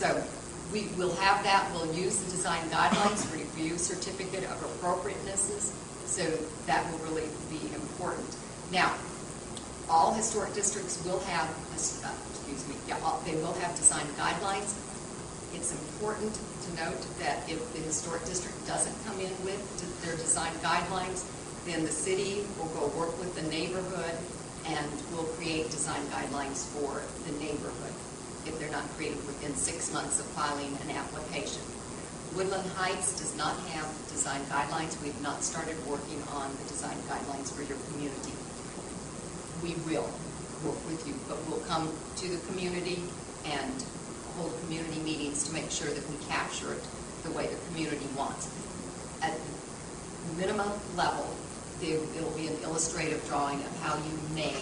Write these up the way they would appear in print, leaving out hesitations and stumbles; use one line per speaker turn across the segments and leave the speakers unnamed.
So we will have that. We'll use the design guidelines, review certificate of appropriatenesses, so that will really be important. Now, all historic districts will have, they will have design guidelines. It's important to note that if the historic district doesn't come in with their design guidelines, then the city will go work with the neighborhood and will create design guidelines for the neighborhood if they're not created within 6 months of filing an application. Woodland Heights does not have design guidelines. We've not started working on the design guidelines for your community. We will work with you, but we'll come to the community and hold community meetings to make sure that we capture it the way the community wants. At the minimum level, there will be an illustrative drawing of how you may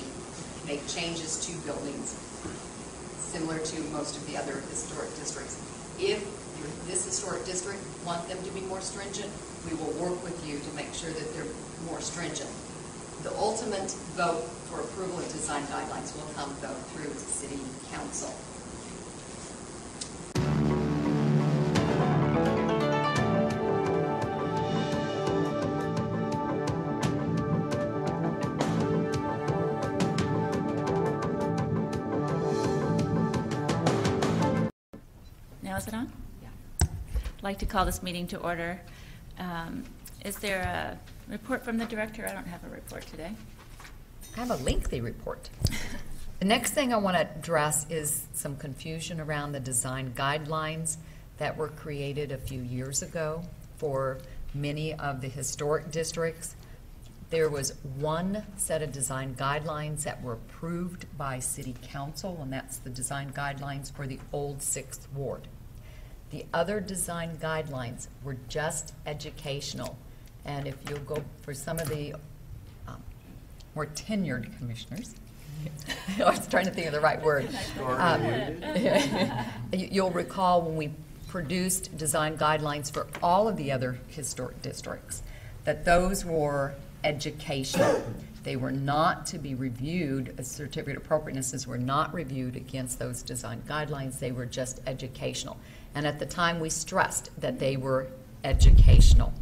make changes to buildings, similar to most of the other historic districts. If this historic district want them to be more stringent, we will work with you to make sure that they're more stringent. The ultimate vote for approval of design guidelines will come, though, through the City Council.
Now is it on?
Yeah.
I'd like to call this meeting to order. Is there a report from the director? I don't have a report today.
I have a lengthy report. The next thing I want to address is some confusion around the design guidelines that were created a few years ago for many of the historic districts. There was one set of design guidelines that were approved by City Council, and that's the design guidelines for the old 6th Ward. The other design guidelines were just educational. And if you'll go for some of the more tenured commissioners, I was trying to think of the right word. You'll recall when we produced design guidelines for all of the other historic districts, that those were educational. They were not to be reviewed, as certificate of appropriatenesses were not reviewed against those design guidelines. They were just educational. And at the time we stressed that they were educational.